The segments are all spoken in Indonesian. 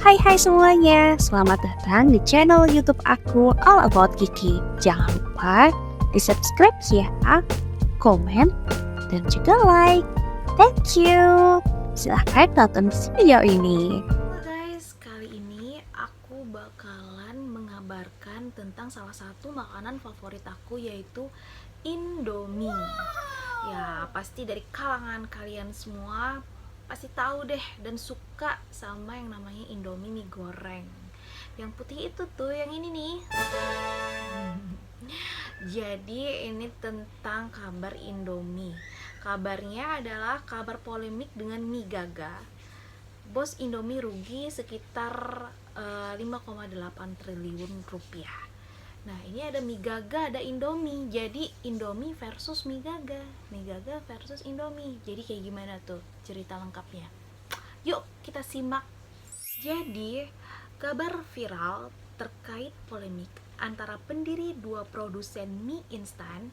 Hai semuanya, selamat datang di channel YouTube aku All About Kiki. Jangan lupa di subscribe ya, komen, dan juga like. Thank you. Silahkan tonton video ini. Halo guys, kali ini aku bakalan mengabarkan tentang salah satu makanan favorit aku, yaitu Indomie. Ya, pasti dari kalangan kalian semua pasti tahu deh dan suka sama yang namanya Indomie mie goreng. Yang putih itu tuh, yang ini nih. Jadi ini tentang kabar Indomie. Kabarnya adalah kabar polemik dengan mie Gaga. Bos Indomie rugi sekitar 5,8 triliun rupiah. Nah, ini ada mie Gaga, ada Indomie. Jadi Indomie versus mie Gaga, mie Gaga versus Indomie. Jadi kayak gimana tuh cerita lengkapnya? Yuk kita simak. Jadi kabar viral terkait polemik antara pendiri dua produsen mie instan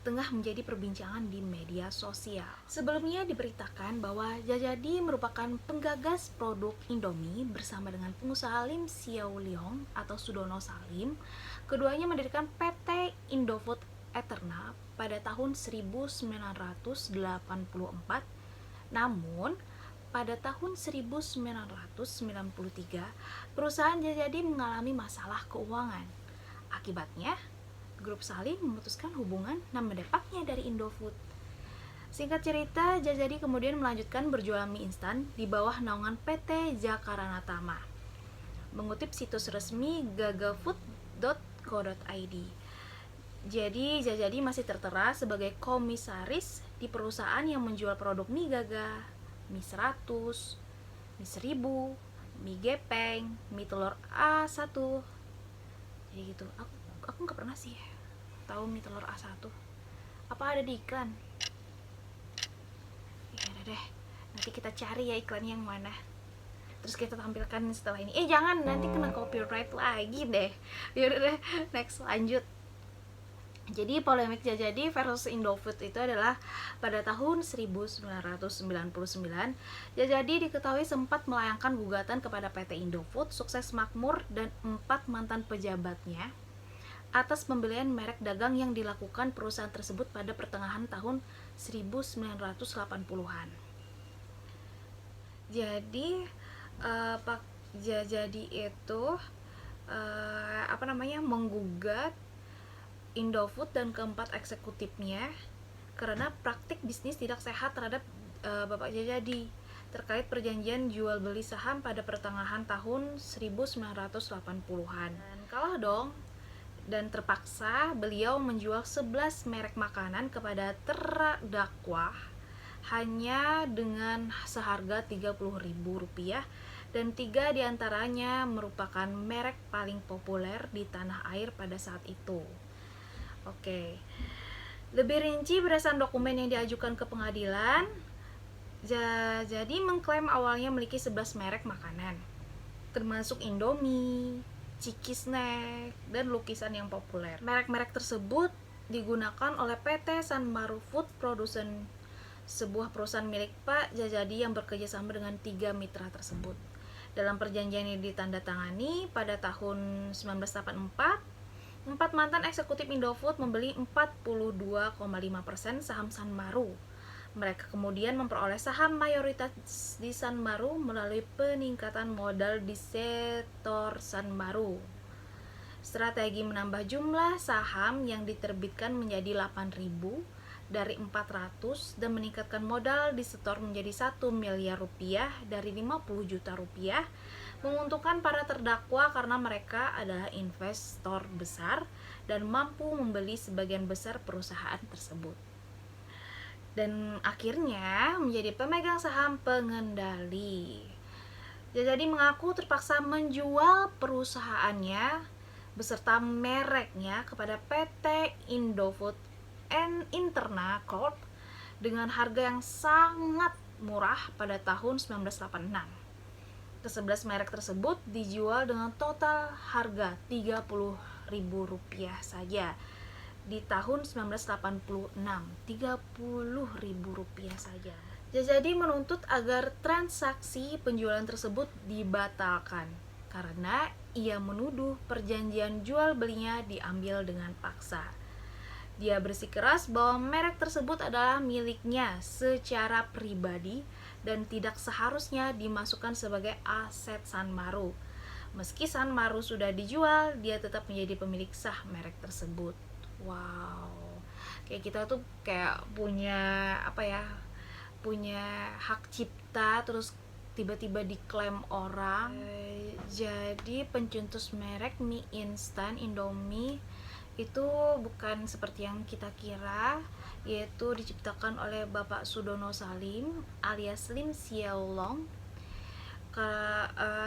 tengah menjadi perbincangan di media sosial. Sebelumnya diberitakan bahwa Jajadi merupakan penggagas produk Indomie bersama dengan pengusaha Lim Xiao Leong atau Sudono Salim. Keduanya mendirikan PT Indofood Eterna pada tahun 1984. Namun, pada tahun 1993, perusahaan Jajadi mengalami masalah keuangan. Akibatnya, Grup Salim memutuskan hubungan dan mendapatnya dari Indofood. Singkat cerita, Jajadi kemudian melanjutkan berjualan mie instan di bawah naungan PT Jakaranatama. Mengutip situs resmi gagafood.co.id. Jadi, Jajadi masih tertera sebagai komisaris di perusahaan yang menjual produk mie Gaga, mie 100, mie 1000, mie gepeng, mie telur A1. Jadi gitu. Aku nggak pernah sih tahu mie telur A1. Apa ada di iklan? Ya udah deh, nanti kita cari ya iklan yang mana, terus kita tampilkan setelah ini. Jangan, nanti kena copyright lagi deh. Ya udah deh, next, lanjut. Jadi polemik Jajadi versus Indofood itu adalah pada tahun 1999, Jajadi diketahui sempat melayangkan gugatan kepada PT Indofood Sukses Makmur dan 4 mantan pejabatnya atas pembelian merek dagang yang dilakukan perusahaan tersebut pada pertengahan tahun 1980-an. Jadi Pak Jajadi itu menggugat Indofood dan keempat eksekutifnya karena praktik bisnis tidak sehat terhadap Bapak Jajadi terkait perjanjian jual beli saham pada pertengahan tahun 1980-an. Dan kalah dong, dan terpaksa beliau menjual 11 merek makanan kepada terdakwa hanya dengan seharga Rp30.000, dan 3 diantaranya merupakan merek paling populer di tanah air pada saat itu. Oke, lebih rinci berdasarkan dokumen yang diajukan ke pengadilan, jadi mengklaim awalnya memiliki 11 merek makanan, termasuk Indomie, Ciki Snack, dan lukisan yang populer. Merek-merek tersebut digunakan oleh PT Sanmaru Food Production, sebuah perusahaan milik Pak Jajadi yang bekerja sama dengan 3 mitra tersebut. Dalam perjanjian yang ditandatangani pada tahun 1984, 4 mantan eksekutif Indofood membeli 42,5% saham Sanmaru. Mereka kemudian memperoleh saham mayoritas di Sanmaru melalui peningkatan modal di sektor Sanmaru. Strategi menambah jumlah saham yang diterbitkan menjadi 8.000 dari 400 dan meningkatkan modal di setor menjadi 1 miliar rupiah dari 50 juta rupiah menguntungkan para terdakwa karena mereka adalah investor besar dan mampu membeli sebagian besar perusahaan tersebut, dan akhirnya menjadi pemegang saham pengendali. Jadi mengaku terpaksa menjual perusahaannya beserta mereknya kepada PT Indofood Interna Corp dengan harga yang sangat murah pada tahun 1986. Ke-11 merek tersebut dijual dengan total harga Rp30.000 saja di tahun 1986, Rp30.000 saja. Jadi menuntut agar transaksi penjualan tersebut dibatalkan karena ia menuduh perjanjian jual belinya diambil dengan paksa. Dia bersikeras bahwa merek tersebut adalah miliknya secara pribadi dan tidak seharusnya dimasukkan sebagai aset Sanmaru. Meski Sanmaru sudah dijual, dia tetap menjadi pemilik sah merek tersebut. Wow, kayak kita tuh kayak punya punya hak cipta, terus tiba-tiba diklaim orang. Jadi pencetus merek mie instan Indomie itu bukan seperti yang kita kira, yaitu diciptakan oleh Bapak Sudono Salim alias Lim Xiaolong,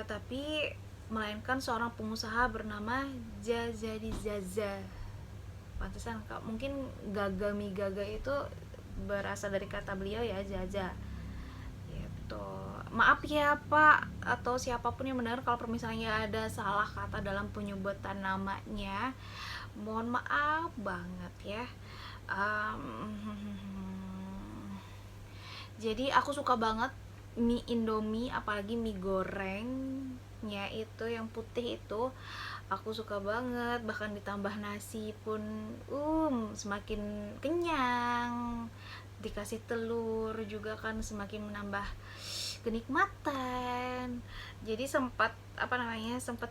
tapi melainkan seorang pengusaha bernama Jazadi Zaza. Pantesan mungkin Gaga Mi Gaga itu berasal dari kata beliau ya, Zaza gitu. Maaf ya Pak atau siapapun yang mendengar kalau misalnya ada salah kata dalam penyebutan namanya, mohon maaf banget ya. Jadi aku suka banget mie Indomie, apalagi mie gorengnya itu yang putih itu aku suka banget, bahkan ditambah nasi pun semakin kenyang, dikasih telur juga kan semakin menambah kenikmatan. Jadi sempat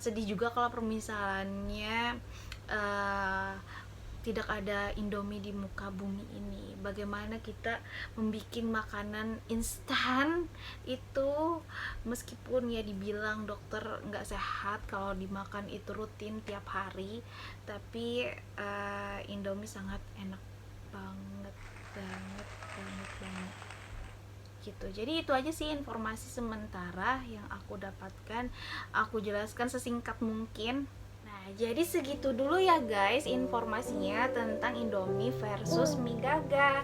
sedih juga kalau permisalannya tidak ada Indomie di muka bumi ini. Bagaimana kita membuat makanan instan itu, meskipun ya dibilang dokter nggak sehat kalau dimakan itu rutin tiap hari, tapi Indomie sangat enak banget gitu. Jadi itu aja sih informasi sementara yang aku dapatkan, aku jelaskan sesingkat mungkin. Jadi segitu dulu ya guys informasinya tentang Indomie versus mie Gaga.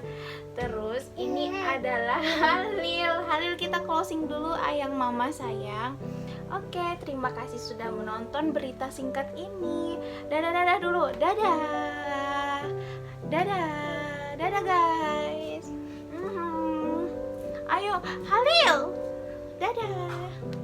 Terus ini adalah Halil kita closing dulu ayang mama sayang. Oke, terima kasih sudah menonton berita singkat ini. Dadah dulu, dadah guys. Ayo Halil, dadah.